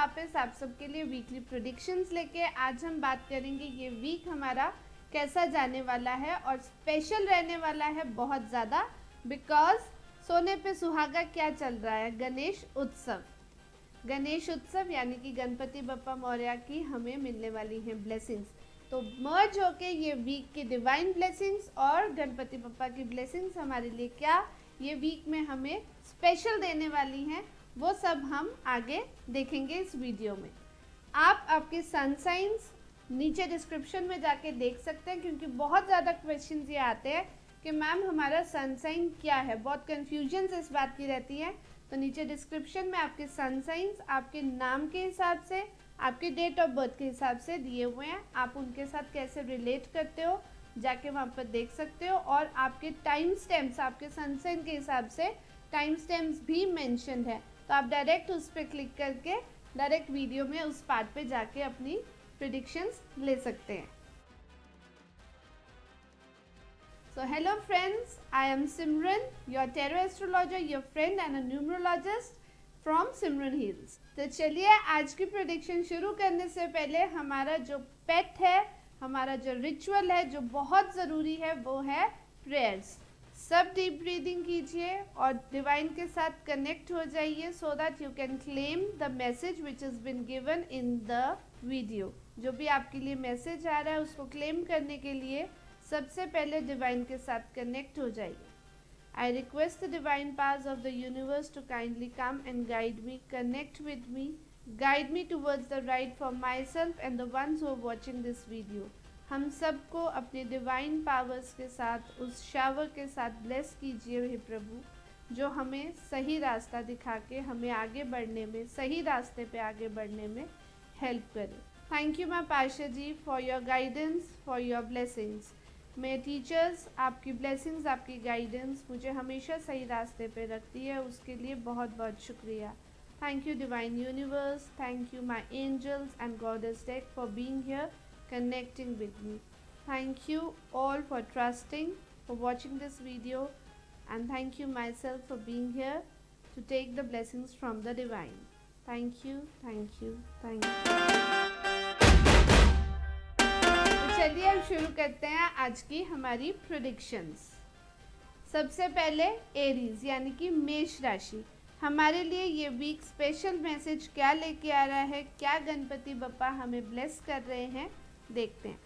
वापस आप सबके लिए वीकली प्रेडिक्शंस लेके। आज हम बात करेंगे ये वीक हमारा कैसा जाने वाला है और स्पेशल रहने वाला है बहुत ज़्यादा, बिकॉज सोने पे सुहागा क्या चल रहा है, गणेश उत्सव। गणेश उत्सव यानी कि गणपति बप्पा मौर्य की हमें मिलने वाली हैं ब्लेसिंग्स। तो मर्ज होके ये वीक की डिवाइन ब्लेसिंग्स और गणपति बप्पा की ब्लेसिंग्स हमारे लिए क्या ये वीक में हमें स्पेशल देने वाली हैं, वो सब हम आगे देखेंगे इस वीडियो में। आप आपके सन साइंस नीचे डिस्क्रिप्शन में जाके देख सकते हैं, क्योंकि बहुत ज़्यादा क्वेश्चंस ये आते हैं कि मैम हमारा सन साइन क्या है, बहुत कन्फ्यूजन इस बात की रहती है। तो नीचे डिस्क्रिप्शन में आपके सन साइंस आपके नाम के हिसाब से, आपके डेट ऑफ बर्थ के हिसाब से दिए हुए हैं। आप उनके साथ कैसे रिलेट करते हो जाके वहाँ पर देख सकते हो, और आपके टाइम स्टैम्प्स आपके सन साइन के हिसाब से टाइम स्टैम्प्स भी मेंशन है। तो आप डायरेक्ट उस पर क्लिक करके डायरेक्ट वीडियो में उस पार्ट पे जाके अपनी प्रेडिक्शंस ले सकते हैं। So hello friends, I am Simran, your tarot astrologer, your friend and a numerologist from Simran Hills। तो चलिए आज की प्रेडिक्शन शुरू करने से पहले हमारा जो पेट है, हमारा जो रिचुअल है जो बहुत ज़रूरी है, वो है प्रेयर्स। सब डीप ब्रीदिंग कीजिए और डिवाइन के साथ कनेक्ट हो जाइए, so that you can claim the message which is been given in the video. जो भी आपके लिए मैसेज आ रहा है उसको क्लेम करने के लिए सबसे पहले डिवाइन के साथ कनेक्ट हो जाइए। I request the divine powers of the universe to kindly come and guide me, connect with me, guide me towards the right for my self and the ones who are watching this video. हम सबको अपने divine powers के साथ उस shower के साथ bless कीजिए हे प्रभु, जो हमें सही रास्ता दिखा के हमें आगे बढ़ने में, सही रास्ते पे आगे बढ़ने में हेल्प करे। Thank you my Pasha ji for your guidance, for your blessings. मेरे टीचर्स, आपकी ब्लेसिंग्स, आपकी गाइडेंस मुझे हमेशा सही रास्ते पे रखती है, उसके लिए बहुत बहुत शुक्रिया। Thank you divine universe, thank you my angels and goddess deck for being here connecting with me. Thank you all for trusting, for watching this video, and thank you myself for being here to take the blessings from the divine. Thank you, thank you, thank you. तो चलिए अब शुरू करते हैं आज की हमारी predictions. सबसे पहले एरीज यानी कि मेष राशि, हमारे लिए ये वीक स्पेशल मैसेज क्या लेके आ रहा है, क्या गणपति बप्पा हमें ब्लेस कर रहे हैं, देखते हैं।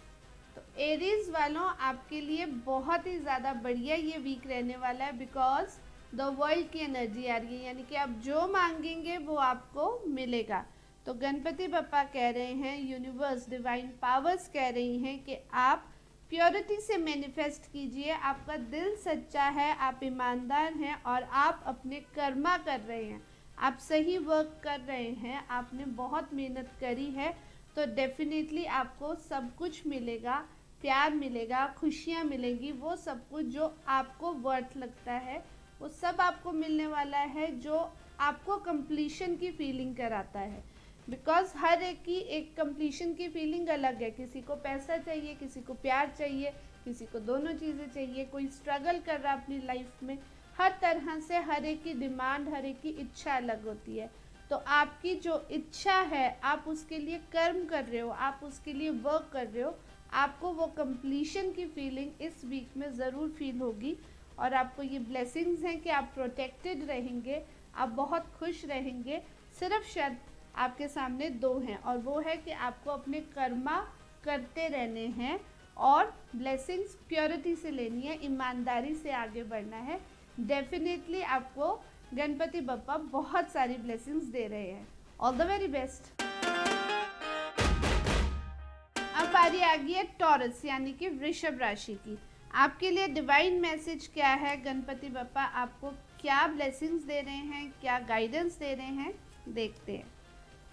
तो एरीज वालों, आपके लिए बहुत ही ज़्यादा बढ़िया ये वीक रहने वाला है, बिकॉज द वर्ल्ड की एनर्जी आ रही है, यानी कि आप जो मांगेंगे वो आपको मिलेगा। तो गणपति बप्पा कह रहे हैं, यूनिवर्स डिवाइन पावर्स कह रही हैं कि आप प्योरिटी से मैनिफेस्ट कीजिए। आपका दिल सच्चा है, आप ईमानदार हैं और आप अपने कर्मा कर रहे हैं, आप सही वर्क कर रहे हैं, आपने बहुत मेहनत करी है, तो डेफिनेटली आपको सब कुछ मिलेगा, प्यार मिलेगा, खुशियाँ मिलेंगी, वो सब कुछ जो आपको वर्थ लगता है वो सब आपको मिलने वाला है, जो आपको कंप्लीशन की फीलिंग कराता है। बिकॉज हर एक की एक कंप्लीशन की फीलिंग अलग है, किसी को पैसा चाहिए, किसी को प्यार चाहिए, किसी को दोनों चीज़ें चाहिए, कोई स्ट्रगल कर रहा है अपनी लाइफ में। हर तरह से हर एक की डिमांड, हर एक की इच्छा अलग होती है। तो आपकी जो इच्छा है, आप उसके लिए कर्म कर रहे हो, आप उसके लिए वर्क कर रहे हो, आपको वो कंप्लीशन की फीलिंग इस वीक में ज़रूर फील होगी। और आपको ये ब्लेसिंग्स हैं कि आप प्रोटेक्टेड रहेंगे, आप बहुत खुश रहेंगे। सिर्फ शर्त आपके सामने दो हैं, और वो है कि आपको अपने कर्मा करते रहने हैं और ब्लेसिंग्स प्योरिटी से लेनी है, ईमानदारी से आगे बढ़ना है। डेफिनेटली आपको गणपति बप्पा बहुत सारी ब्लेसिंग्स दे रहे हैं। All the very best. अब बारी आ गई है टॉरस यानी कि वृषभ राशि की। आपके लिए डिवाइन मैसेज क्या है, गणपति बप्पा आपको क्या ब्लेसिंग्स दे रहे हैं, क्या गाइडेंस दे रहे हैं, देखते हैं।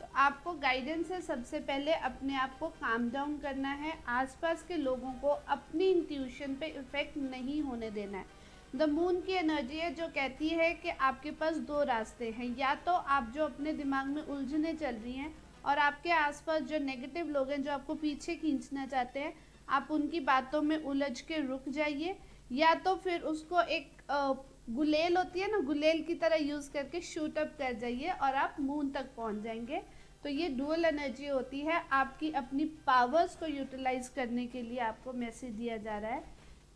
तो आपको गाइडेंस है, सबसे पहले अपने आप को काम डाउन करना है, आसपास के लोगों को अपनी इंट्यूशन पे इफेक्ट नहीं होने देना है। द मून की एनर्जी है जो कहती है कि आपके पास दो रास्ते हैं, या तो आप जो अपने दिमाग में उलझने चल रही हैं और आपके आसपास जो नेगेटिव लोग हैं जो आपको पीछे खींचना चाहते हैं, आप उनकी बातों में उलझ के रुक जाइए, या तो फिर उसको एक गुलेल होती है ना, गुलेल की तरह यूज़ करके शूट अप कर जाइए और आप मून तक पहुंच जाएंगे। तो ये डुअल एनर्जी होती है, आपकी अपनी पावर्स को यूटिलाइज करने के लिए आपको मैसेज दिया जा रहा है।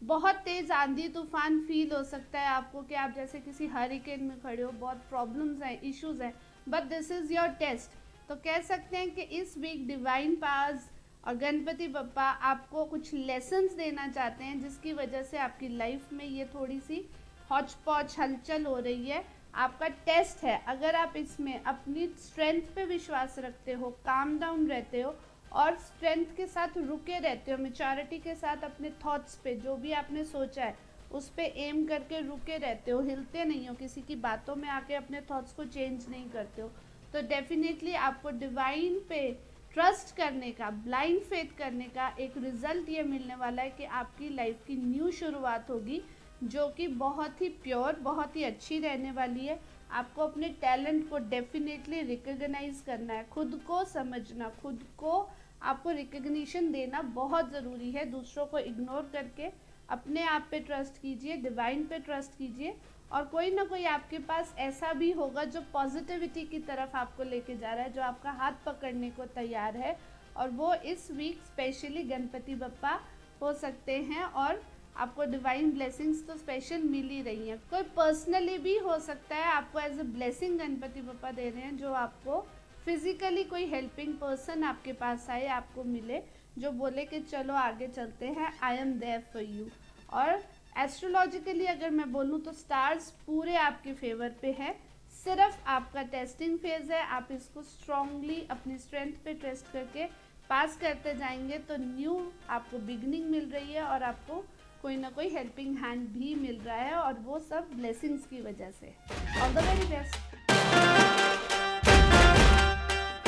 बहुत तेज़ आंधी तूफान फील हो सकता है आपको कि आप जैसे किसी हरिकेन में खड़े हो, बहुत प्रॉब्लम्स हैं, इश्यूज हैं, but this is your test. तो कह सकते हैं कि इस वीक डिवाइन पावर्स और गणपति बप्पा आपको कुछ लेसन्स देना चाहते हैं, जिसकी वजह से आपकी लाइफ में ये थोड़ी सी हौच पौच हलचल हो रही है। आपका टेस्ट है, अगर आप इसमें अपनी स्ट्रेंथ पे विश्वास रखते हो, काम डाउन रहते हो और स्ट्रेंथ के साथ रुके रहते हो, मैच्योरिटी के साथ अपने थॉट्स पे, जो भी आपने सोचा है उस पे एम करके रुके रहते हो, हिलते नहीं हो, किसी की बातों में आके अपने थॉट्स को चेंज नहीं करते हो, तो डेफिनेटली आपको डिवाइन पे ट्रस्ट करने का, ब्लाइंड फेथ करने का एक रिजल्ट ये मिलने वाला है कि आपकी लाइफ की न्यू शुरुआत होगी, जो कि बहुत ही प्योर, बहुत ही अच्छी रहने वाली है। आपको अपने टैलेंट को डेफिनेटली रिकग्नाइज करना है, खुद को समझना, खुद को आपको रिकग्निशन देना बहुत ज़रूरी है। दूसरों को इग्नोर करके अपने आप पे ट्रस्ट कीजिए, डिवाइन पे ट्रस्ट कीजिए, और कोई ना कोई आपके पास ऐसा भी होगा जो पॉजिटिविटी की तरफ आपको लेके जा रहा है, जो आपका हाथ पकड़ने को तैयार है, और वो इस वीक स्पेशली गणपति बप्पा हो सकते हैं। और आपको डिवाइन ब्लेसिंग्स तो स्पेशल मिल ही रही हैं। कोई पर्सनली भी हो सकता है आपको as a blessing Ganpati Bappa दे रहे हैं, जो आपको फिजिकली कोई हेल्पिंग पर्सन आपके पास आए, आपको मिले, जो बोले कि चलो आगे चलते हैं, I am there for you. और एस्ट्रोलॉजिकली अगर मैं बोलूँ तो स्टार्स पूरे आपके फेवर पे है, सिर्फ आपका टेस्टिंग फेज है। आप इसको स्ट्रांगली अपनी स्ट्रेंथ पे ट्रस्ट करके पास करते जाएंगे तो न्यू आपको बिगनिंग मिल रही है, और आपको कोई ना कोई हेल्पिंग हैंड भी मिल रहा है, और वो सब ब्लेसिंग्स की वजह से। All the very best.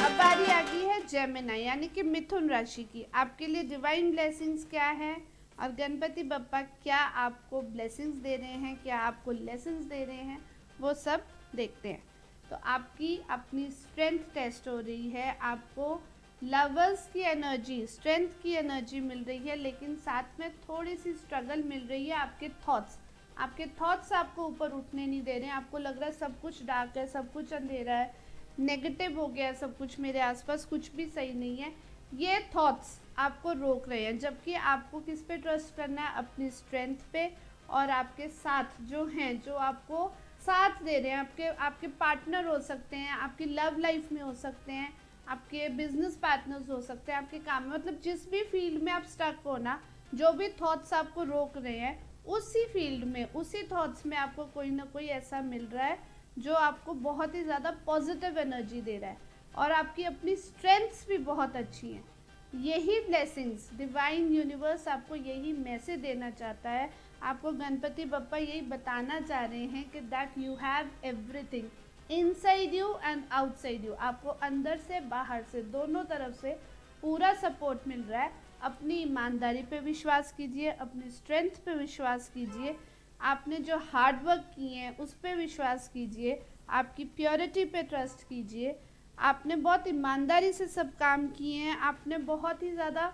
अब बारी आ गई है जेमिनी यानी कि मिथुन राशि की। आपके लिए डिवाइन ब्लेसिंग्स क्या है और गणपति बप्पा क्या आपको ब्लेसिंग्स दे रहे हैं, क्या आपको लेसन्स दे रहे हैं, वो सब देखते हैं। तो आपकी अपनी स्ट्रेंथ टेस्ट हो रही है, आपको लवर्स की एनर्जी, स्ट्रेंथ की एनर्जी मिल रही है, लेकिन साथ में थोड़ी सी स्ट्रगल मिल रही है। आपके थॉट्स आपको ऊपर उठने नहीं दे रहे हैं, आपको लग रहा है सब कुछ डार्क है, सब कुछ अंधेरा है, नेगेटिव हो गया सब कुछ, मेरे आसपास कुछ भी सही नहीं है, ये थॉट्स आपको रोक रहे हैं। जबकि आपको किस पे ट्रस्ट करना है, अपनी स्ट्रेंथ पे, और आपके साथ जो हैं, जो आपको साथ दे रहे हैं, आपके पार्टनर हो सकते हैं, आपकी लव लाइफ में हो सकते हैं, आपके बिजनेस पार्टनर्स हो सकते हैं, आपके काम में, मतलब जिस भी फील्ड में आप स्टक हो ना, जो भी थॉट्स आपको रोक रहे हैं, उसी फील्ड में, उसी थॉट्स में आपको कोई ना कोई ऐसा मिल रहा है जो आपको बहुत ही ज़्यादा पॉजिटिव एनर्जी दे रहा है, और आपकी अपनी स्ट्रेंथ्स भी बहुत अच्छी हैं। यही ब्लेसिंग्स, डिवाइन यूनिवर्स आपको यही मैसेज देना चाहता है, आपको गणपति बप्पा यही बताना चाह रहे हैं कि that you have everything inside you and outside you. आपको अंदर से बाहर से दोनों तरफ से पूरा सपोर्ट मिल रहा है। अपनी ईमानदारी पे विश्वास कीजिए, अपनी स्ट्रेंथ पे विश्वास कीजिए, आपने जो हार्ड वर्क किए हैं उस पे विश्वास कीजिए, आपकी प्योरिटी पे ट्रस्ट कीजिए, आपने बहुत ईमानदारी से सब काम किए हैं, आपने बहुत ही ज़्यादा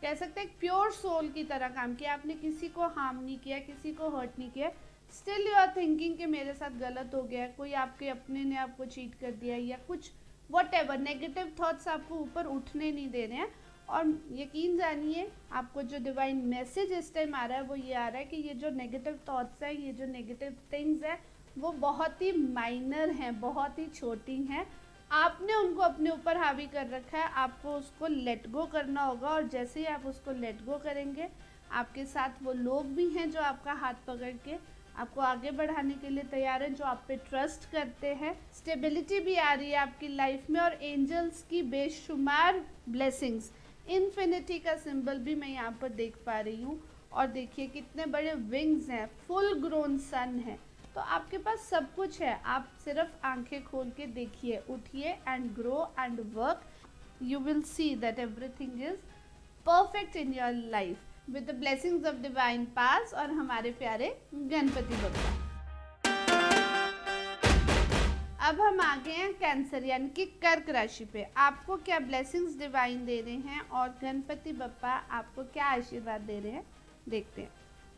कह सकते हैं प्योर सोल की तरह काम किया, आपने किसी को हार्म नहीं किया, किसी को हर्ट नहीं किया। स्टिल यू आर थिंकिंग कि मेरे साथ गलत हो गया, कोई आपके अपने ने आपको चीट कर दिया, या कुछ वट एवर नेगेटिव थॉट्स आपको ऊपर उठने नहीं दे रहे हैं। और यकीन जानिए, आपको जो डिवाइन मैसेज इस टाइम आ रहा है वो ये आ रहा है कि ये जो नेगेटिव थॉट्स हैं, ये जो नेगेटिव थिंग्स हैं, वो बहुत ही माइनर हैं, बहुत ही छोटी हैं। आपने उनको अपने ऊपर हावी कर रखा है, आपको उसको लेट गो करना होगा, और जैसे ही आप उसको लेट गो करेंगे, आपके साथ वो लोग भी हैं जो आपका हाथ पकड़ के आपको आगे बढ़ाने के लिए तैयार हैं, जो आप पे ट्रस्ट करते हैं। स्टेबिलिटी भी आ रही है आपकी लाइफ में, और एंजल्स की बेशुमार ब्लेसिंग्स, इन्फिनिटी का सिंबल भी मैं यहाँ पर देख पा रही हूँ। और देखिए कितने बड़े विंग्स हैं, फुल ग्रोन सन है, तो आपके पास सब कुछ है। आप सिर्फ आंखें खोल के देखिए, उठिए and grow and work, you will see that everything is perfect in your life with the blessings of divine पास और हमारे प्यारे गणपति बप्पा। अब हम आ गए हैं कैंसर यानी कि कर्क राशि पे। आपको क्या ब्लेसिंग्स डिवाइन दे रहे हैं और गणपति बप्पा आपको क्या आशीर्वाद दे रहे हैं, देखते हैं।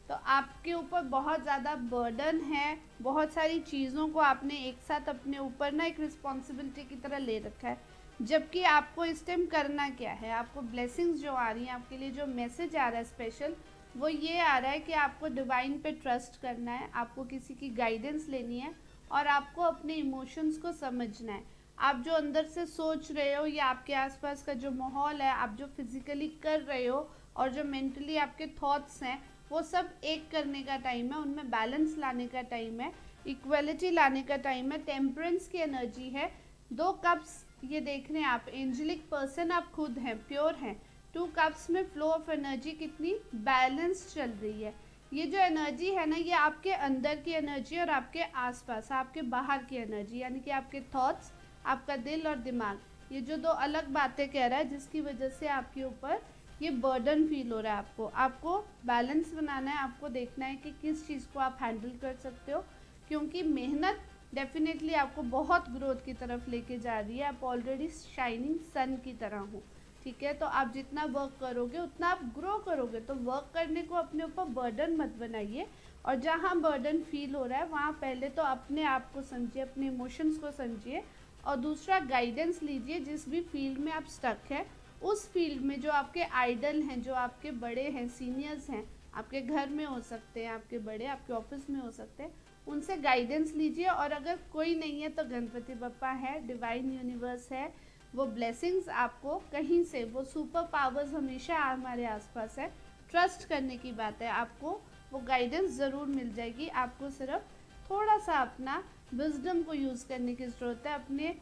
तो आपके ऊपर बहुत ज़्यादा बर्डन है, बहुत सारी चीज़ों को आपने एक साथ अपने ऊपर ना एक रिस्पॉन्सिबिलिटी की तरह ले रखा है। जबकि आपको इस टाइम करना क्या है, आपको ब्लेसिंग्स जो आ रही हैं, आपके लिए जो मैसेज आ रहा है स्पेशल, वो ये आ रहा है कि आपको डिवाइन पे ट्रस्ट करना है, आपको किसी की गाइडेंस लेनी है और आपको अपने इमोशंस को समझना है। आप जो अंदर से सोच रहे हो या आपके आसपास का जो माहौल है, आप जो फिजिकली कर रहे हो और जो मेंटली आपके थॉट्स हैं, वो सब एक करने का टाइम है, उनमें बैलेंस लाने का टाइम है, इक्वलिटी लाने का टाइम है, टेम्परेंस की एनर्जी है। 2 कप्स ये देख रहे हैं आप, एंजेलिक पर्सन आप खुद हैं, प्योर हैं। 2 कप्स में फ्लो ऑफ एनर्जी कितनी बैलेंस चल रही है। ये जो एनर्जी है ना, ये आपके अंदर की एनर्जी और आपके आसपास, आपके बाहर की एनर्जी, यानी कि आपके थॉट्स, आपका दिल और दिमाग, ये जो 2 अलग बातें कह रहा है, जिसकी वजह से आपके ऊपर ये बर्डन फील हो रहा है। आपको बैलेंस बनाना है, आपको देखना है कि किस चीज़ को आप हैंडल कर सकते हो, क्योंकि मेहनत डेफिनेटली आपको बहुत ग्रोथ की तरफ लेके जा रही है। आप ऑलरेडी शाइनिंग सन की तरह हो, ठीक है। तो आप जितना वर्क करोगे उतना आप ग्रो करोगे। तो वर्क करने को अपने ऊपर बर्डन मत बनाइए, और जहाँ बर्डन फील हो रहा है वहाँ पहले तो अपने आप को समझिए, अपने इमोशंस को समझिए, और दूसरा गाइडेंस लीजिए। जिस भी फील्ड में आप स्टक है, उस फील्ड में जो आपके आइडल हैं, जो आपके बड़े हैं, सीनियर्स हैं, आपके घर में हो सकते हैं, आपके बड़े आपके ऑफिस में हो सकते हैं, उनसे गाइडेंस लीजिए। और अगर कोई नहीं है तो गणपति बप्पा है, डिवाइन यूनिवर्स है, वो ब्लेसिंग्स आपको कहीं से, वो सुपर पावर्स हमेशा हमारे आसपास है। ट्रस्ट करने की बात है, आपको वो गाइडेंस ज़रूर मिल जाएगी। आपको सिर्फ थोड़ा सा अपना विजडम को यूज़ करने की ज़रूरत है, अपने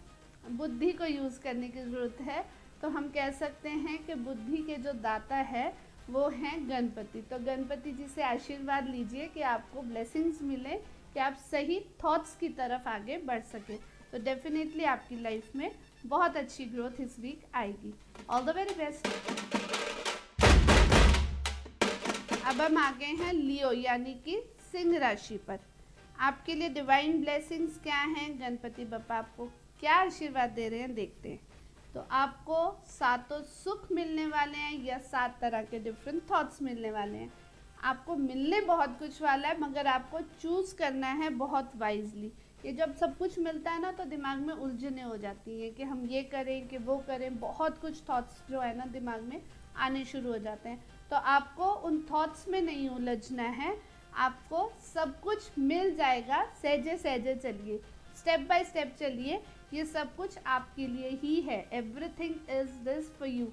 बुद्धि को यूज़ करने की ज़रूरत है। तो हम कह सकते हैं कि बुद्धि के जो दाता है वो हैं गणपति। तो गणपति जी से आशीर्वाद लीजिए कि आपको ब्लेसिंग्स मिले, कि आप सही थॉट्स की तरफ आगे बढ़ सके। तो डेफिनेटली आपकी लाइफ में बहुत अच्छी ग्रोथ इस वीक आएगी। All the very best. अब हम आ गए हैं लियो यानी कि सिंह राशि पर। आपके लिए डिवाइन ब्लेसिंग्स क्या हैं, गणपति बप्पा आपको क्या आशीर्वाद दे रहे हैं, देखते हैं। तो आपको 7 सुख मिलने वाले हैं या 7 तरह के डिफरेंट थॉट्स मिलने वाले हैं। आपको मिलने बहुत कुछ वाला है, मगर आपको चूज़ करना है बहुत वाइजली। ये जब सब कुछ मिलता है ना, तो दिमाग में उलझने हो जाती हैं कि हम ये करें कि वो करें, बहुत कुछ थॉट्स जो है ना दिमाग में आने शुरू हो जाते हैं। तो आपको उन थॉट्स में नहीं उलझना है, आपको सब कुछ मिल जाएगा। सहजे सहजे चलिए, स्टेप बाय स्टेप चलिए, ये सब कुछ आपके लिए ही है। Everything is this for you.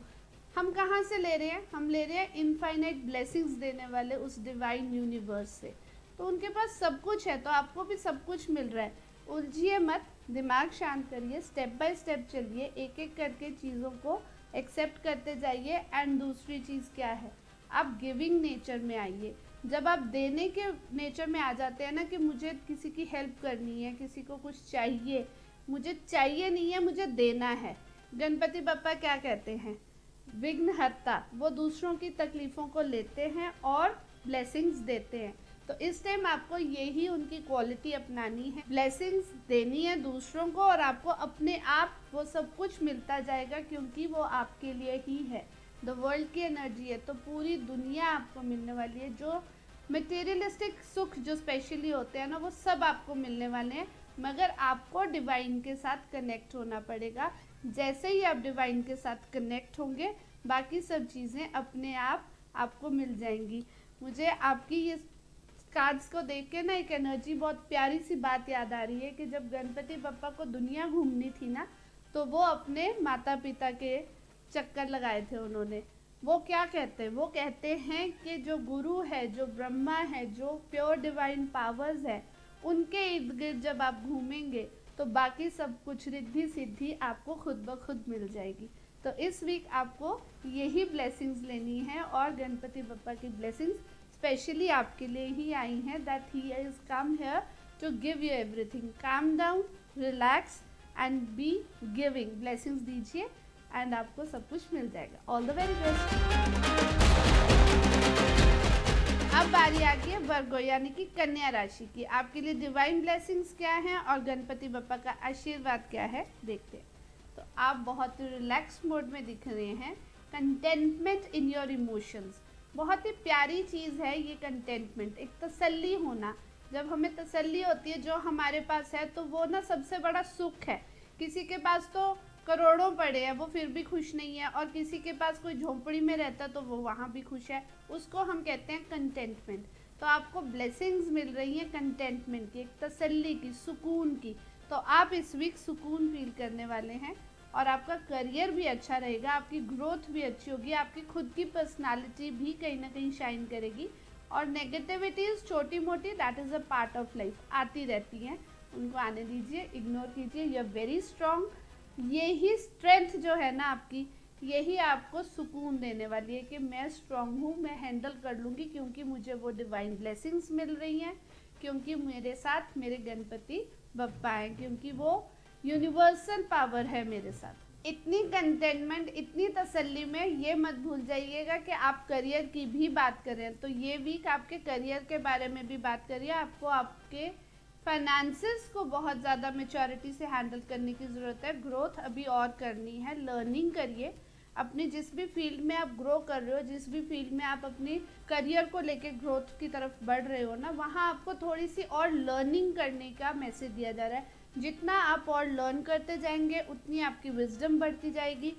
हम कहाँ से ले रहे हैं, हम ले रहे हैं इनफाइनाइट ब्लेसिंग्स देने वाले उस डिवाइन यूनिवर्स से। तो उनके पास सब कुछ है, तो आपको भी सब कुछ मिल रहा है। उलझिए मत, दिमाग शांत करिए, स्टेप बाय स्टेप चलिए, एक एक करके चीज़ों को एक्सेप्ट करते जाइए। एंड दूसरी चीज़ क्या है, आप गिविंग नेचर में आइए। जब आप देने के नेचर में आ जाते हैं ना, कि मुझे किसी की हेल्प करनी है, किसी को कुछ चाहिए, मुझे चाहिए नहीं है, मुझे देना है। गणपति बप्पा क्या कहते हैं, विघ्नहर्ता, वो दूसरों की तकलीफ़ों को लेते हैं और ब्लेसिंग्स देते हैं। तो इस टाइम आपको यही उनकी क्वालिटी अपनानी है, ब्लेसिंग्स देनी है दूसरों को, और आपको अपने आप वो सब कुछ मिलता जाएगा, क्योंकि वो आपके लिए ही है। द वर्ल्ड की एनर्जी है, तो पूरी दुनिया आपको मिलने वाली है। जो मटेरियलिस्टिक सुख जो स्पेशली होते हैं ना, वो सब आपको मिलने वाले हैं, मगर आपको डिवाइन के साथ कनेक्ट होना पड़ेगा। जैसे ही आप डिवाइन के साथ कनेक्ट होंगे, बाकी सब चीज़ें अपने आप आपको मिल जाएंगी। मुझे आपकी ये कार्ड्स को देख के ना एक एनर्जी, बहुत प्यारी सी बात याद आ रही है कि जब गणपति बप्पा को दुनिया घूमनी थी ना, तो वो अपने माता पिता के चक्कर लगाए थे उन्होंने। वो क्या कहते हैं, वो कहते हैं कि जो गुरु है, जो ब्रह्मा है, जो प्योर डिवाइन पावर्स है, उनके इर्द गिर्द जब आप घूमेंगे तो बाकी सब कुछ रिद्धि सिद्धि आपको खुद ब खुद मिल जाएगी। तो इस वीक आपको यही ब्लेसिंग्स लेनी है, और गणपति बप्पा की ब्लेसिंग्स स्पेशली आपके लिए ही आई हैं, that he is come here to give you everything. Calm down, relax and be giving. Blessings दीजिए एंड आपको सब कुछ मिल जाएगा। All the very best. अब बारी आ गई है वर्गो यानी कि कन्या राशि की। आपके लिए डिवाइन ब्लेसिंग्स क्या हैं और गणपति बप्पा का आशीर्वाद क्या है, देखते हैं। तो आप बहुत रिलैक्स मोड में दिख रहे हैं। कंटेंटमेंट इन योर इमोशंस, बहुत ही प्यारी चीज़ है ये कंटेंटमेंट, एक तसल्ली होना। जब हमें तसल्ली होती है जो हमारे पास है, तो वो ना सबसे बड़ा सुख है। किसी के पास तो करोड़ों पड़े हैं वो फिर भी खुश नहीं है, और किसी के पास कोई झोंपड़ी में रहता तो वो वहाँ भी खुश है, उसको हम कहते हैं कंटेंटमेंट। तो आपको ब्लेसिंग्स मिल रही हैं कंटेंटमेंट की, एक तसल्ली की, सुकून की। तो आप इस वीक सुकून फील करने वाले हैं और आपका करियर भी अच्छा रहेगा, आपकी ग्रोथ भी अच्छी होगी, आपकी खुद की पर्सनालिटी भी कहीं ना कहीं शाइन करेगी। और नेगेटिविटीज़ छोटी मोटी, that is a part of life, आती रहती हैं, उनको आने दीजिए, इग्नोर कीजिए। You are very strong. यही स्ट्रेंथ जो है ना आपकी, यही आपको सुकून देने वाली है कि मैं स्ट्रॉन्ग हूँ, मैं हैंडल कर लूँगी, क्योंकि मुझे वो डिवाइन ब्लेसिंग्स मिल रही हैं, क्योंकि मेरे साथ मेरे गणपति बप्पा हैं, क्योंकि वो यूनिवर्सल पावर है मेरे साथ। इतनी कंटेनमेंट, इतनी तसल्ली में ये मत भूल जाइएगा कि आप करियर की भी बात करें, तो ये वीक आपके करियर के बारे में भी बात करिए। आपको आपके फाइनेंसेस को बहुत ज़्यादा मेच्योरिटी से हैंडल करने की ज़रूरत है। ग्रोथ अभी और करनी है, लर्निंग करिए। अपनी जिस भी फील्ड में आप ग्रो कर रहे हो, जिस भी फील्ड में आप अपनी करियर को लेके ग्रोथ की तरफ बढ़ रहे हो ना, वहाँ आपको थोड़ी सी और लर्निंग करने का मैसेज दिया जा रहा है। जितना आप और लर्न करते जाएंगे उतनी आपकी विजडम बढ़ती जाएगी,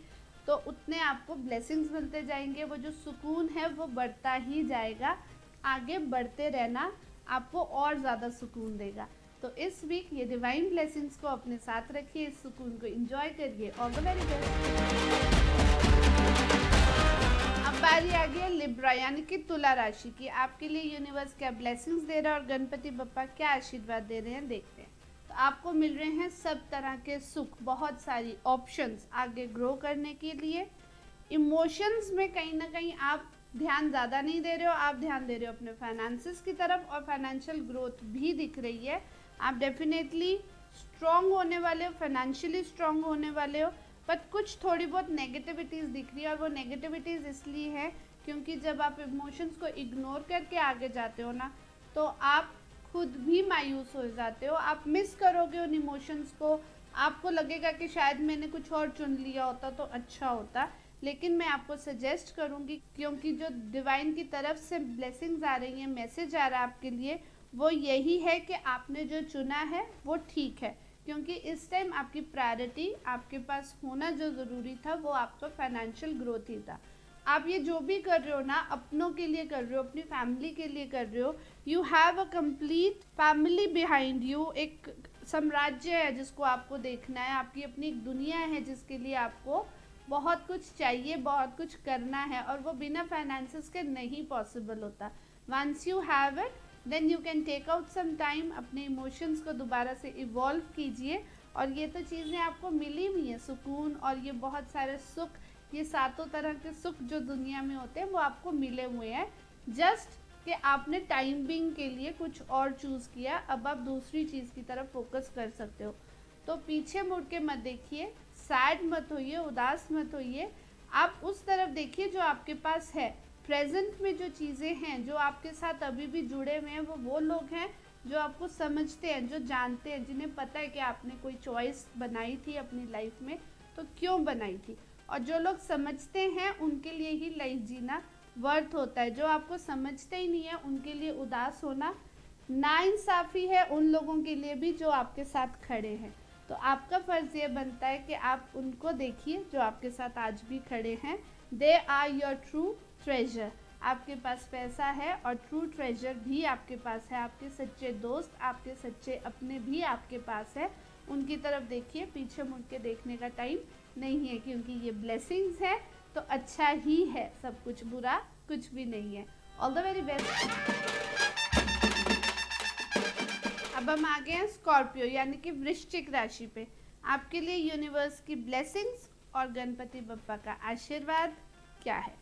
तो उतने आपको ब्लेसिंग्स मिलते जाएंगे, वो जो सुकून है वो बढ़ता ही जाएगा। आगे बढ़ते रहना आपको और ज़्यादा सुकून देगा। तो इस वीक ये डिवाइन ब्लेसिंग्स को अपने साथ रखिए, इस सुकून को एंजॉय करिए। All the very best. अब बारी आ गई लिब्रा यानी कि तुला राशि की। आपके लिए यूनिवर्स क्या ब्लेसिंग्स दे रहा है और गणपति बप्पा क्या आशीर्वाद दे रहे हैं, देखते हैं। तो आपको मिल रहे हैं सब तरह के सुख, बहुत सारी ऑप्शंस आगे ग्रो करने के लिए। इमोशंस में कहीं ना कहीं आप ध्यान ज़्यादा नहीं दे रहे हो, आप ध्यान दे रहे हो अपने फाइनेंसेस की तरफ, और फाइनेंशियल ग्रोथ भी दिख रही है। आप डेफिनेटली स्ट्रॉन्ग होने वाले हो, फाइनेंशियली स्ट्रॉन्ग होने वाले हो, बट कुछ थोड़ी बहुत नेगेटिविटीज़ दिख रही है। और वो नेगेटिविटीज़ इसलिए है क्योंकि जब आप इमोशंस को इग्नोर करके आगे जाते हो ना, तो आप खुद भी मायूस हो जाते हो, आप मिस करोगे उन इमोशंस को। आपको लगेगा कि शायद मैंने कुछ और चुन लिया होता तो अच्छा होता। लेकिन मैं आपको सजेस्ट करूंगी, क्योंकि जो डिवाइन की तरफ से ब्लेसिंग्स आ रही हैं, मैसेज आ रहा है आपके लिए, वो यही है कि आपने जो चुना है वो ठीक है। क्योंकि इस टाइम आपकी प्रायोरिटी, आपके पास होना जो ज़रूरी था वो आपका फाइनेंशियल ग्रोथ ही था। आप ये जो भी कर रहे हो ना, अपनों के लिए कर रहे हो, अपनी फैमिली के लिए कर रहे हो। You have a complete family behind you, एक साम्राज्य है जिसको आपको देखना है, आपकी अपनी एक दुनिया है जिसके लिए आपको बहुत कुछ चाहिए, बहुत कुछ करना है, और वो बिना फाइनेंसेस के नहीं पॉसिबल होता। Once you have it, then you can take out some time, अपने इमोशंस को दोबारा से इवॉल्व कीजिए। और ये तो चीज़ें आपको मिली हुई हैं, सुकून और ये बहुत सारे सुख, ये सातों तरह के सुख जो दुनिया में होते हैं वो आपको मिले हुए हैं। जस्ट कि आपने टाइम बिंग के लिए कुछ और चूज़ किया, अब आप दूसरी चीज़ की तरफ फोकस कर सकते हो। तो पीछे मुड़ के मत देखिए, सैड मत होइए, उदास मत होइए, आप उस तरफ देखिए जो आपके पास है। प्रेजेंट में जो चीज़ें हैं, जो आपके साथ अभी भी जुड़े हुए हैं, वो लोग हैं जो आपको समझते हैं, जो जानते हैं, जिन्हें पता है कि आपने कोई चॉइस बनाई थी अपनी लाइफ में तो क्यों बनाई थी। और जो लोग समझते हैं उनके लिए ही लाइफ जीना वर्थ होता है। जो आपको समझते ही नहीं है उनके लिए उदास होना नाइंसाफ़ी है, उन लोगों के लिए भी जो आपके साथ खड़े हैं। तो आपका फ़र्ज़ ये बनता है कि आप उनको देखिए जो आपके साथ आज भी खड़े हैं। They are your true treasure. आपके पास पैसा है और ट्रू ट्रेजर भी आपके पास है। आपके सच्चे दोस्त, आपके सच्चे अपने भी आपके पास है। उनकी तरफ देखिए, पीछे मुड़ के देखने का टाइम नहीं है, क्योंकि ये ब्लेसिंग्स है तो अच्छा ही है, सब कुछ बुरा कुछ भी नहीं है। All the very best. अब हम आ गए हैं स्कॉर्पियो यानी कि वृश्चिक राशि पे। आपके लिए यूनिवर्स की ब्लेसिंग्स और गणपति बप्पा का आशीर्वाद क्या है।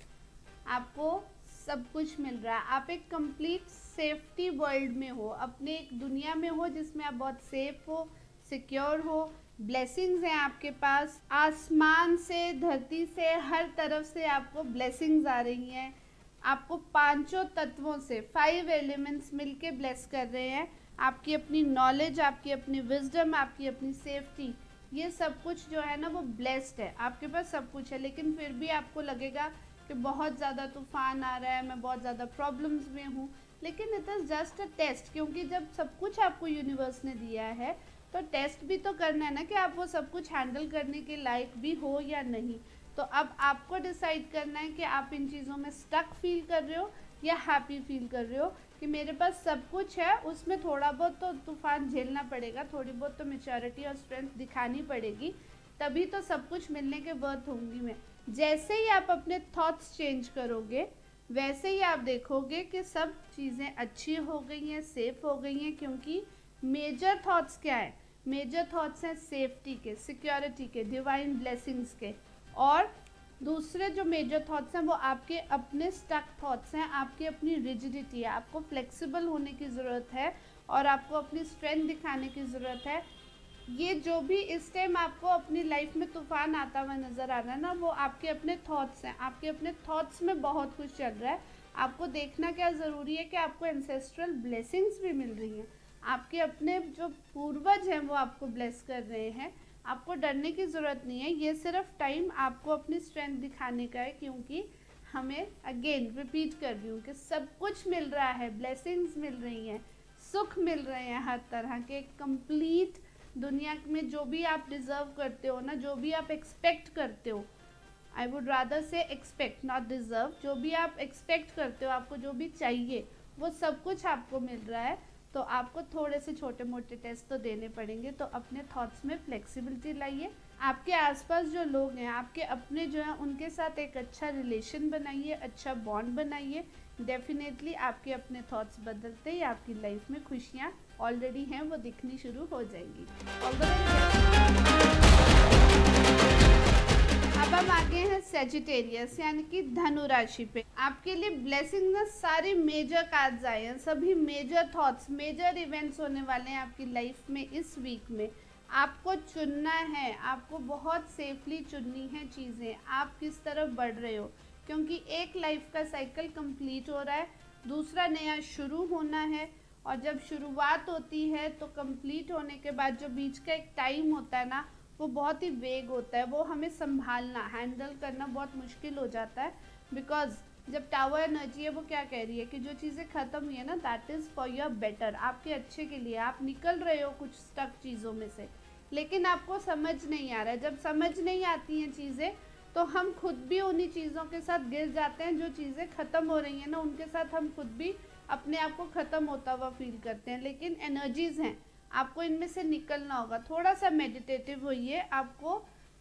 आपको सब कुछ मिल रहा है, आप एक कंप्लीट सेफ्टी वर्ल्ड में हो, अपने एक दुनिया में हो जिसमें आप बहुत सेफ हो, सिक्योर हो। ब्लेसिंग्स हैं आपके पास, आसमान से, धरती से, हर तरफ से आपको ब्लेसिंग्स आ रही हैं। आपको पांचों तत्वों से, 5 एलिमेंट्स मिलके ब्लेस कर रहे हैं। आपकी अपनी नॉलेज, आपकी अपनी विजडम, आपकी अपनी सेफ्टी, ये सब कुछ जो है ना वो ब्लेस्ड है। आपके पास सब कुछ है, लेकिन फिर भी आपको लगेगा कि बहुत ज़्यादा तूफान आ रहा है, मैं बहुत ज़्यादा प्रॉब्लम्स में हूँ। लेकिन it is just a test, क्योंकि जब सब कुछ आपको यूनिवर्स ने दिया है तो टेस्ट भी तो करना है ना कि आप वो सब कुछ हैंडल करने के लायक भी हो या नहीं। तो अब आपको डिसाइड करना है कि आप इन चीज़ों में स्टक फील कर रहे हो या हैप्पी फील कर रहे हो कि मेरे पास सब कुछ है, उसमें थोड़ा बहुत तो तूफान झेलना पड़ेगा, थोड़ी बहुत तो मैच्योरिटी और स्ट्रेंथ दिखानी पड़ेगी, तभी तो सब कुछ मिलने के वर्थ होंगी मैं। जैसे ही आप अपने थॉट्स चेंज करोगे वैसे ही आप देखोगे कि सब चीज़ें अच्छी हो गई हैं, सेफ हो गई हैं। क्योंकि मेजर थॉट्स क्या है? मेजर थॉट्स हैं सेफ्टी के, सिक्योरिटी के, डिवाइन ब्लेसिंग्स के। और दूसरे जो मेजर थॉट्स हैं वो आपके अपने स्टक थॉट्स हैं, आपकी अपनी रिजिडिटी है। आपको फ्लेक्सिबल होने की ज़रूरत है और आपको अपनी स्ट्रेंथ दिखाने की ज़रूरत है। ये जो भी इस टाइम आपको अपनी लाइफ में तूफान आता हुआ नज़र आ रहा है ना, वो आपके अपने थॉट्स हैं। आपके अपने थॉट्स में बहुत कुछ चल रहा है। आपको देखना क्या ज़रूरी है कि आपको एंसेस्ट्रल ब्लेसिंग्स भी मिल रही हैं, आपके अपने जो पूर्वज हैं वो आपको ब्लेस कर रहे हैं। आपको डरने की ज़रूरत नहीं है, ये सिर्फ टाइम आपको अपनी स्ट्रेंथ दिखाने का है। क्योंकि हमें अगेन रिपीट कर रही हूँ कि सब कुछ मिल रहा है, ब्लेसिंग्स मिल रही हैं, सुख मिल रहे हैं हर तरह के। कंप्लीट दुनिया में जो भी आप डिज़र्व करते हो ना, जो भी आप एक्सपेक्ट करते हो, आई वुड रादर से एक्सपेक्ट नॉट डिज़र्व, जो भी आप एक्सपेक्ट करते हो, आपको जो भी चाहिए वो सब कुछ आपको मिल रहा है। तो आपको थोड़े से छोटे मोटे टेस्ट तो देने पड़ेंगे। तो अपने थॉट्स में फ्लेक्सिबिलिटी लाइए। आपके आसपास जो लोग हैं, आपके अपने जो हैं, उनके साथ एक अच्छा रिलेशन बनाइए, अच्छा बॉन्ड बनाइए। डेफिनेटली आपके अपने थॉट्स बदलते ही आपकी लाइफ में खुशियाँ ऑलरेडी हैं, वो दिखनी शुरू हो जाएंगी। अब हम आगे हैं सेजिटेरियस यानी कि धनु राशि पे। आपके लिए ब्लेसिंग ना सारे मेजर कार्ड्स आए हैं, सभी मेजर थॉट्स, मेजर इवेंट्स होने वाले हैं आपकी लाइफ में इस वीक में। आपको चुनना है, आपको बहुत सेफली चुननी है चीज़ें, आप किस तरफ बढ़ रहे हो। क्योंकि एक लाइफ का साइकिल कंप्लीट हो रहा है, दूसरा नया शुरू होना है। और जब शुरुआत होती है तो कंप्लीट होने के बाद जो बीच का एक टाइम होता है ना, वो बहुत ही वेग होता है। वो हमें संभालना, हैंडल करना बहुत मुश्किल हो जाता है। बिकॉज जब टावर एनर्जी है वो क्या कह रही है कि जो चीज़ें ख़त्म हुई है ना, that is for your better, आपके अच्छे के लिए। आप निकल रहे हो कुछ स्टक चीज़ों में से, लेकिन आपको समझ नहीं आ रहा है। जब समझ नहीं आती हैं चीज़ें तो हम खुद भी उन्हीं चीज़ों के साथ गिर जाते हैं। जो चीज़ें ख़त्म हो रही हैं ना, उनके साथ हम खुद भी अपने आप को ख़त्म होता हुआ फील करते हैं। लेकिन एनर्जीज़ हैं, आपको इनमें से निकलना होगा। थोड़ा सा मेडिटेटिव होइए, आपको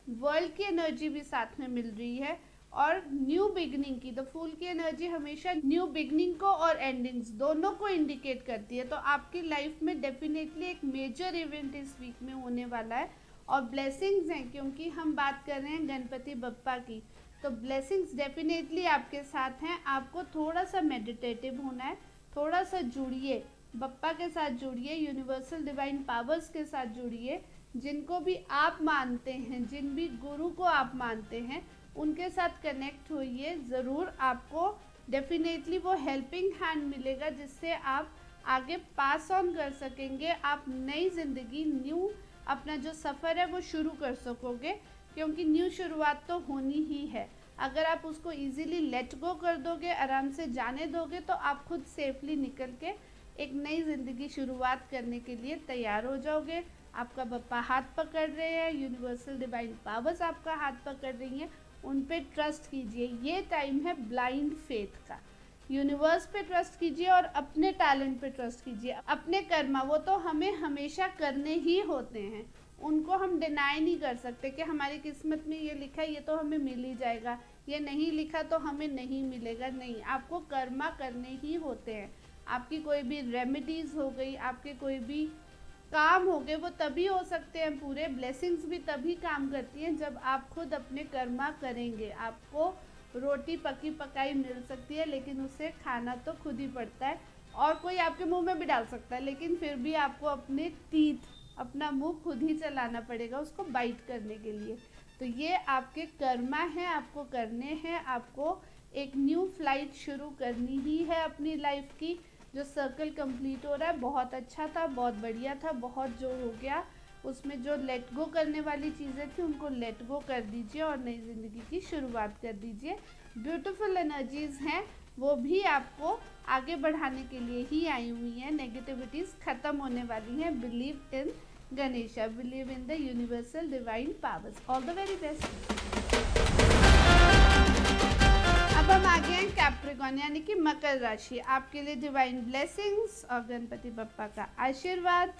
वर्ल्ड की एनर्जी भी साथ में मिल रही है और न्यू बिगनिंग की। द फूल की एनर्जी हमेशा न्यू बिगनिंग को और एंडिंग्स दोनों को इंडिकेट करती है। तो आपकी लाइफ में डेफिनेटली एक मेजर इवेंट इस वीक में होने वाला है और ब्लेसिंग्स हैं। क्योंकि हम बात कर रहे हैं गणपति बप्पा की, तो ब्लेसिंग्स डेफिनेटली आपके साथ हैं। आपको थोड़ा सा मेडिटेटिव होना है, थोड़ा सा जुड़िए, बप्पा के साथ जुड़िए, यूनिवर्सल डिवाइन पावर्स के साथ जुड़िए। जिनको भी आप मानते हैं, जिन भी गुरु को आप मानते हैं, उनके साथ कनेक्ट होइए। ज़रूर आपको डेफिनेटली वो हेल्पिंग हैंड मिलेगा जिससे आप आगे पास ऑन कर सकेंगे। आप नई ज़िंदगी, न्यू अपना जो सफ़र है वो शुरू कर सकोगे। क्योंकि न्यू शुरुआत तो होनी ही है। अगर आप उसको इजीली लेट गो कर दोगे, आराम से जाने दोगे, तो आप खुद सेफली निकल के एक नई ज़िंदगी शुरुआत करने के लिए तैयार हो जाओगे। आपका बप्पा हाथ पकड़ रहे हैं, यूनिवर्सल डिवाइन पावर्स आपका हाथ पकड़ रही हैं, उन पे ट्रस्ट कीजिए। ये टाइम है ब्लाइंड फेथ का। यूनिवर्स पे ट्रस्ट कीजिए और अपने टैलेंट पे ट्रस्ट कीजिए। अपने कर्मा वो तो हमें हमेशा करने ही होते हैं, उनको हम डिनाई नहीं कर सकते कि हमारी किस्मत में ये लिखा है ये तो हमें मिल ही जाएगा, ये नहीं लिखा तो हमें नहीं मिलेगा। नहीं, आपको कर्मा करने ही होते हैं। आपकी कोई भी रेमेडीज़ हो गई, आपके कोई भी काम हो गए, वो तभी हो सकते हैं पूरे। ब्लेसिंग्स भी तभी काम करती हैं जब आप खुद अपने कर्मा करेंगे। आपको रोटी पकी पकाई मिल सकती है, लेकिन उसे खाना तो खुद ही पड़ता है। और कोई आपके मुंह में भी डाल सकता है, लेकिन फिर भी आपको अपने टीथ, अपना मुंह खुद ही चलाना पड़ेगा उसको बाइट करने के लिए। तो ये आपके कर्मा हैं, आपको करने हैं। आपको एक न्यू फ्लाइट शुरू करनी ही है अपनी लाइफ की। जो सर्कल कंप्लीट हो रहा है बहुत अच्छा था, बहुत बढ़िया था। बहुत जो हो गया उसमें जो लेट गो करने वाली चीज़ें थी उनको लेट गो कर दीजिए और नई ज़िंदगी की शुरुआत कर दीजिए। ब्यूटीफुल एनर्जीज़ हैं, वो भी आपको आगे बढ़ाने के लिए ही आई हुई हैं। नेगेटिविटीज़ ख़त्म होने वाली हैं। Believe in Ganesha. Believe in the universal divine powers. All the very best. अब हम आ गए हैं कैप्रिकॉर्न यानी कि मकर राशि। आपके लिए डिवाइन ब्लेसिंग्स और गणपति बप्पा का आशीर्वाद।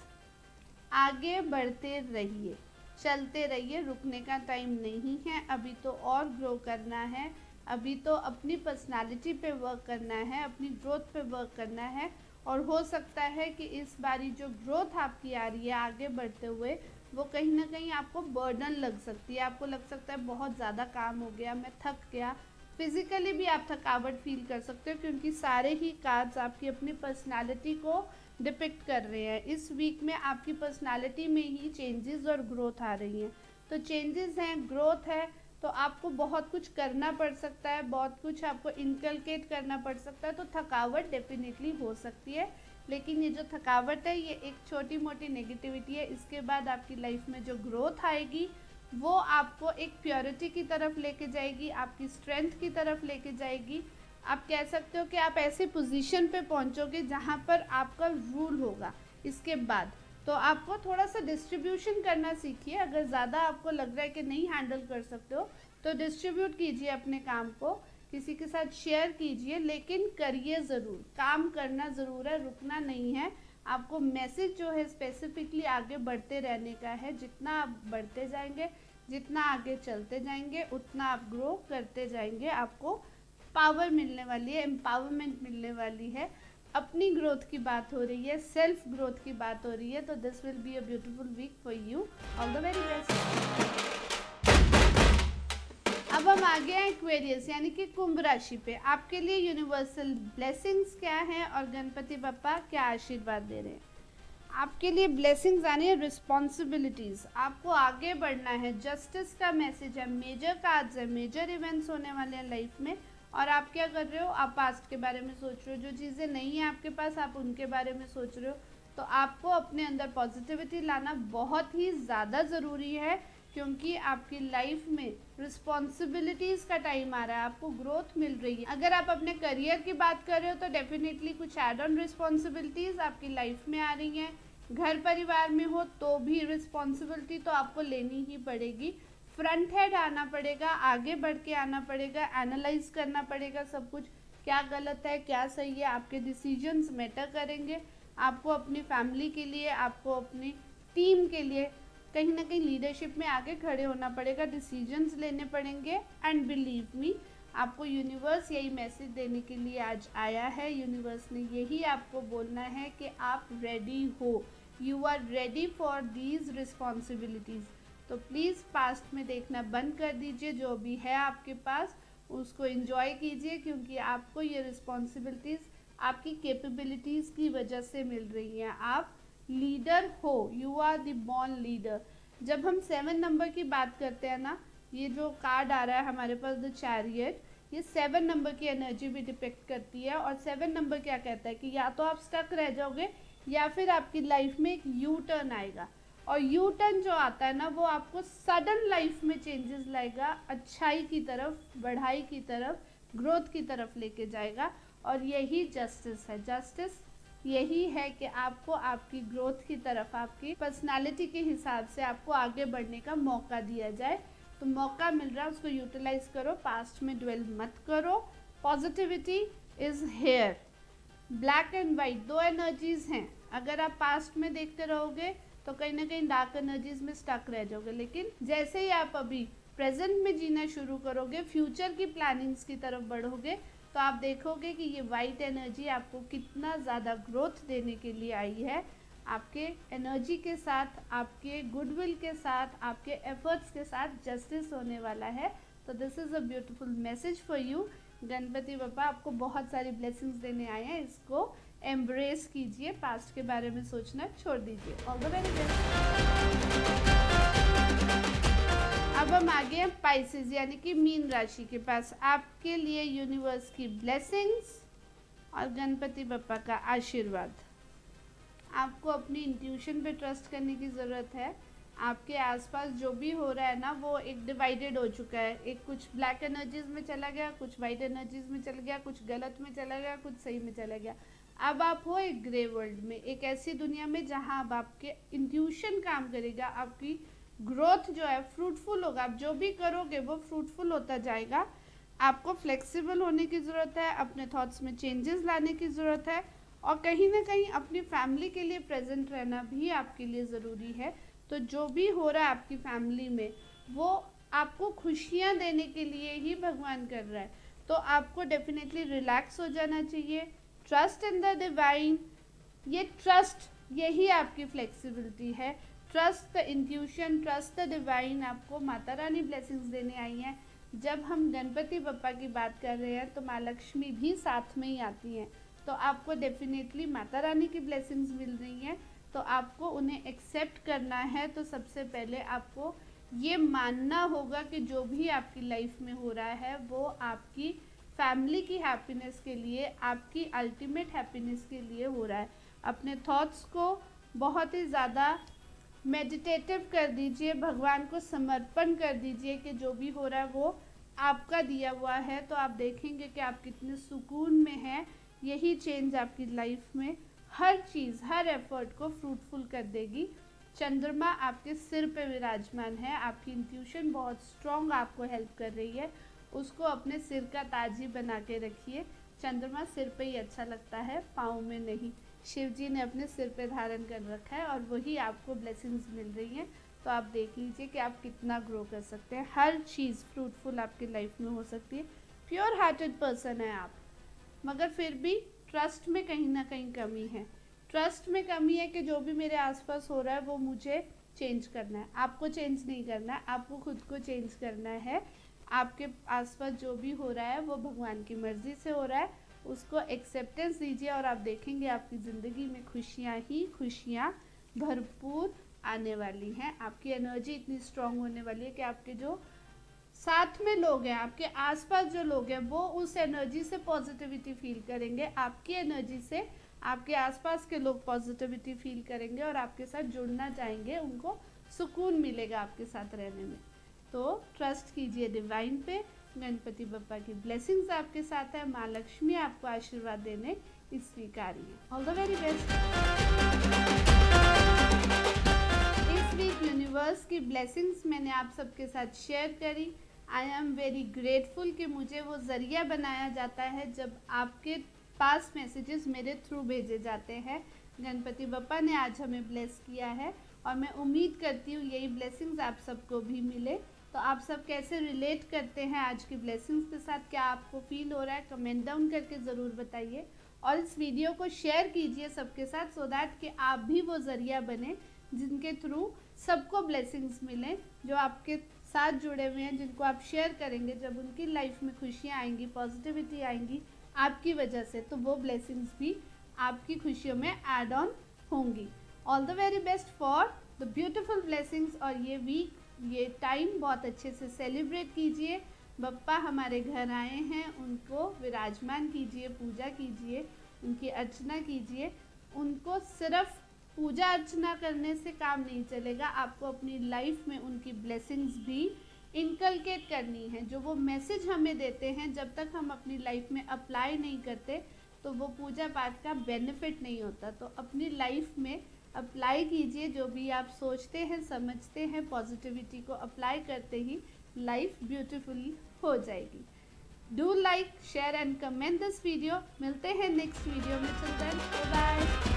आगे बढ़ते रहिए, चलते रहिए, रुकने का टाइम नहीं है। अभी तो और ग्रो करना है, अभी तो अपनी पर्सनालिटी पे वर्क करना है, अपनी ग्रोथ पे वर्क करना है। और हो सकता है कि इस बारी जो ग्रोथ आपकी आ रही है आगे बढ़ते हुए, वो कहीं ना कहीं आपको बर्डन लग सकती है। आपको लग सकता है बहुत ज़्यादा काम हो गया, मैं थक गया। फिजिकली भी आप थकावट फील कर सकते हो, क्योंकि सारे ही कार्ड्स आपकी अपनी पर्सनालिटी को डिपिक्ट कर रहे हैं। इस वीक में आपकी पर्सनालिटी में ही चेंजेस और ग्रोथ आ रही हैं। तो चेंजेस हैं, ग्रोथ है, तो आपको बहुत कुछ करना पड़ सकता है, बहुत कुछ आपको इनकलकेट करना पड़ सकता है। तो थकावट डेफिनेटली हो सकती है, लेकिन ये जो थकावट है ये एक छोटी मोटी नेगेटिविटी है। इसके बाद आपकी लाइफ में जो ग्रोथ आएगी वो आपको एक प्योरिटी की तरफ लेके जाएगी, आपकी स्ट्रेंथ की तरफ लेके जाएगी। आप कह सकते हो कि आप ऐसे पोजीशन पे पहुंचोगे जहां पर आपका रूल होगा। इसके बाद तो आपको थोड़ा सा डिस्ट्रीब्यूशन करना सीखिए। अगर ज़्यादा आपको लग रहा है कि नहीं हैंडल कर सकते हो तो डिस्ट्रीब्यूट कीजिए अपने काम को, किसी के साथ शेयर कीजिए, लेकिन करिए ज़रूर। काम करना ज़रूर है, रुकना नहीं है। आपको मैसेज जो है स्पेसिफिकली आगे बढ़ते रहने का है। जितना आप बढ़ते जाएंगे, जितना आगे चलते जाएंगे, उतना आप ग्रो करते जाएंगे। आपको पावर मिलने वाली है, एम्पावरमेंट मिलने वाली है। अपनी ग्रोथ की बात हो रही है, सेल्फ ग्रोथ की बात हो रही है। तो this will be a beautiful week for you. All the very best. अब हम आ गए हैं एक्वेरियस यानी कि कुंभ राशि पे। आपके लिए यूनिवर्सल ब्लेसिंग्स क्या हैं और गणपति बप्पा क्या आशीर्वाद दे रहे हैं। आपके लिए ब्लेसिंग्स आनी है, रिस्पॉन्सिबिलिटीज़, आपको आगे बढ़ना है, जस्टिस का मैसेज है, मेजर कार्ड्स है, मेजर इवेंट्स होने वाले हैं लाइफ में। और आप क्या कर रहे हो, आप पास्ट के बारे में सोच रहे हो, जो चीज़ें नहीं हैं आपके पास आप उनके बारे में सोच रहे हो। तो आपको अपने अंदर पॉजिटिविटी लाना बहुत ही ज़्यादा ज़रूरी है, क्योंकि आपकी लाइफ में रिस्पॉन्सिबिलिटीज़ का टाइम आ रहा है, आपको ग्रोथ मिल रही है। अगर आप अपने करियर की बात कर रहे हो तो डेफिनेटली कुछ एड ऑन रिस्पॉन्सिबिलिटीज़ आपकी लाइफ में आ रही हैं। घर परिवार में हो तो भी रिस्पॉन्सिबिलिटी तो आपको लेनी ही पड़ेगी। फ्रंट हेड आना पड़ेगा, आगे बढ़ के आना पड़ेगा, एनालाइज करना पड़ेगा सब कुछ, क्या गलत है क्या सही है। आपके डिसीजंस मैटर करेंगे। आपको अपनी फैमिली के लिए, आपको अपनी टीम के लिए कहीं ना कहीं लीडरशिप में आगे खड़े होना पड़ेगा, डिसीजंस लेने पड़ेंगे। एंड बिलीव मी, आपको यूनिवर्स यही मैसेज देने के लिए आज आया है। यूनिवर्स ने यही आपको बोलना है कि आप रेडी हो, you are ready for these responsibilities. तो प्लीज़ पास्ट में देखना बंद कर दीजिए, जो भी है आपके पास उसको एंजॉय कीजिए, क्योंकि आपको ये रिस्पॉन्सिबिलिटीज़ आपकी कैपेबिलिटीज़ की वजह से मिल रही हैं। आप लीडर हो, you are the born leader. जब हम 7 नंबर की बात करते हैं ना, ये जो कार्ड आ रहा है हमारे पास द चैरियट, ये 7 नंबर की एनर्जी भी डिपेक्ट करती है। और 7 नंबर क्या कहता है कि या तो आप स्टक रह जाओगे या फिर आपकी लाइफ में एक यू टर्न आएगा। और यू टर्न जो आता है ना, वो आपको सडन लाइफ में चेंजेस लाएगा, अच्छाई की तरफ, बढ़ाई की तरफ, ग्रोथ की तरफ लेके जाएगा। और यही जस्टिस है। जस्टिस यही है कि आपको आपकी ग्रोथ की तरफ, आपकी पर्सनालिटी के हिसाब से आपको आगे बढ़ने का मौका दिया जाए। तो मौका मिल रहा है, उसको यूटिलाइज करो, पास्ट में ड्वेल मत करो। Positivity is here. Black and white दो एनर्जीज हैं। अगर आप पास्ट में देखते रहोगे तो कहीं ना कहीं डार्क एनर्जीज में स्टक रह जाओगे, लेकिन जैसे ही आप अभी प्रेजेंट में जीना शुरू करोगे, फ्यूचर की प्लानिंग्स की तरफ बढ़ोगे, तो आप देखोगे कि ये वाइट एनर्जी आपको कितना ज़्यादा ग्रोथ देने के लिए आई है। आपके एनर्जी के साथ, आपके गुडविल के साथ, आपके एफर्ट्स के साथ जस्टिस होने वाला है। तो this is a beautiful message for you. Ganpati Bappa आपको बहुत सारी ब्लेसिंग्स देने आए हैं, इसको एम्ब्रेस कीजिए, पास्ट के बारे में सोचना छोड़ दीजिए। All the very best. अब हम आगे हैं पाइसेस यानी कि मीन राशि के पास। आपके लिए यूनिवर्स की ब्लेसिंग्स और गणपति बप्पा का आशीर्वाद। आपको अपनी इंट्यूशन पे ट्रस्ट करने की ज़रूरत है। आपके आसपास जो भी हो रहा है ना, वो एक डिवाइडेड हो चुका है। एक कुछ ब्लैक एनर्जीज में चला गया, कुछ वाइट एनर्जीज में चला गया, कुछ गलत में चला गया, कुछ सही में चला गया। अब आप हो एक ग्रे वर्ल्ड में, एक ऐसी दुनिया में जहां अब आपके इंट्यूशन काम करेगा, आपकी ग्रोथ जो है फ्रूटफुल होगा, आप जो भी करोगे वो फ्रूटफुल होता जाएगा। आपको फ्लेक्सिबल होने की ज़रूरत है, अपने थॉट्स में चेंजेस लाने की ज़रूरत है, और कहीं ना कहीं अपनी फैमिली के लिए प्रेजेंट रहना भी आपके लिए ज़रूरी है। तो जो भी हो रहा है आपकी फैमिली में वो आपको खुशियाँ देने के लिए ही भगवान कर रहा है। तो आपको डेफिनेटली रिलैक्स हो जाना चाहिए, ट्रस्ट इन द डिवाइन। ये ट्रस्ट, यही आपकी फ्लेक्सिबिलिटी है। Trust the intuition, trust the divine. आपको माता रानी ब्लेसिंग्स देने आई हैं। जब हम गणपति बप्पा की बात कर रहे हैं तो माँ लक्ष्मी भी साथ में ही आती हैं। तो आपको डेफिनेटली माता रानी की ब्लेसिंग्स मिल रही हैं, तो आपको उन्हें एक्सेप्ट करना है। तो सबसे पहले आपको ये मानना होगा कि जो भी आपकी लाइफ में हो रहा है वो आपकी फैमिली की हैप्पीनेस के लिए, आपकी अल्टीमेट हैप्पीनेस के लिए हो रहा है। अपने थॉट्स को बहुत ही ज़्यादा मेडिटेटिव कर दीजिए, भगवान को समर्पण कर दीजिए कि जो भी हो रहा है वो आपका दिया हुआ है। तो आप देखेंगे कि आप कितने सुकून में हैं। यही चेंज आपकी लाइफ में हर चीज़, हर एफर्ट को फ्रूटफुल कर देगी। चंद्रमा आपके सिर पे विराजमान है, आपकी इंट्यूशन बहुत स्ट्रॉन्ग आपको हेल्प कर रही है। उसको अपने सिर का ताज ही बना के रखिए। चंद्रमा सिर पे ही अच्छा लगता है, पाँव में नहीं। शिव जी ने अपने सिर पे धारण कर रखा है और वही आपको ब्लेसिंग्स मिल रही हैं। तो आप देख लीजिए कि आप कितना ग्रो कर सकते हैं। हर चीज़ फ्रूटफुल आपकी लाइफ में हो सकती है। प्योर हार्टेड पर्सन है आप, मगर फिर भी ट्रस्ट में कहीं ना कहीं कमी है। ट्रस्ट में कमी है कि जो भी मेरे आसपास हो रहा है वो मुझे चेंज करना है। आपको चेंज नहीं करना है, आपको खुद को चेंज करना है। आपके आसपास जो भी हो रहा है वो भगवान की मर्ज़ी से हो रहा है, उसको एक्सेप्टेंस दीजिए और आप देखेंगे आपकी ज़िंदगी में खुशियाँ ही खुशियाँ भरपूर आने वाली हैं। आपकी एनर्जी इतनी स्ट्रांग होने वाली है कि आपके जो साथ में लोग हैं, आपके आसपास जो लोग हैं, वो उस एनर्जी से पॉजिटिविटी फील करेंगे। आपकी एनर्जी से आपके आसपास के लोग पॉजिटिविटी फील करेंगे और आपके साथ जुड़ना चाहेंगे, उनको सुकून मिलेगा आपके साथ रहने में। तो ट्रस्ट कीजिए डिवाइन पे। गणपति बप्पा की ब्लेसिंग्स आपके साथ है। माँ लक्ष्मी आपको आशीर्वाद देने स्वीकारी है। All the very best. इस वीक यूनिवर्स की ब्लेसिंग्स मैंने आप सबके साथ शेयर करी। आई एम वेरी ग्रेटफुल कि मुझे वो ज़रिया बनाया जाता है जब आपके पास मैसेजेस मेरे थ्रू भेजे जाते हैं। गणपति बप्पा ने आज हमें ब्लेस किया है और मैं उम्मीद करती हूँ यही ब्लेसिंग्स आप सबको भी मिले। तो आप सब कैसे रिलेट करते हैं आज की ब्लेसिंग्स के साथ, क्या आपको फील हो रहा है, कमेंट डाउन करके ज़रूर बताइए। और इस वीडियो को शेयर कीजिए सबके साथ, सो दैट कि आप भी वो ज़रिया बने जिनके थ्रू सबको ब्लेसिंग्स मिलें। जो आपके साथ जुड़े हुए हैं, जिनको आप शेयर करेंगे, जब उनकी लाइफ में खुशियाँ आएंगी, पॉजिटिविटी आएंगी आपकी वजह से, तो वो ब्लेसिंग्स भी आपकी खुशियों में ऐड ऑन होंगी। All the very best for the beautiful blessings. और ये वीक, ये टाइम बहुत अच्छे से सेलिब्रेट कीजिए। बप्पा हमारे घर आए हैं, उनको विराजमान कीजिए, पूजा कीजिए, उनकी अर्चना कीजिए। उनको सिर्फ पूजा अर्चना करने से काम नहीं चलेगा, आपको अपनी लाइफ में उनकी ब्लेसिंग्स भी इनकलकेट करनी है। जो वो मैसेज हमें देते हैं, जब तक हम अपनी लाइफ में अप्लाई नहीं करते तो वो पूजा पाठ का बेनिफिट नहीं होता। तो अपनी लाइफ में अप्लाई कीजिए, जो भी आप सोचते हैं, समझते हैं, पॉजिटिविटी को अप्लाई करते ही लाइफ ब्यूटीफुली हो जाएगी। Do like, share and comment this video. मिलते हैं नेक्स्ट वीडियो में। Till then, bye bye.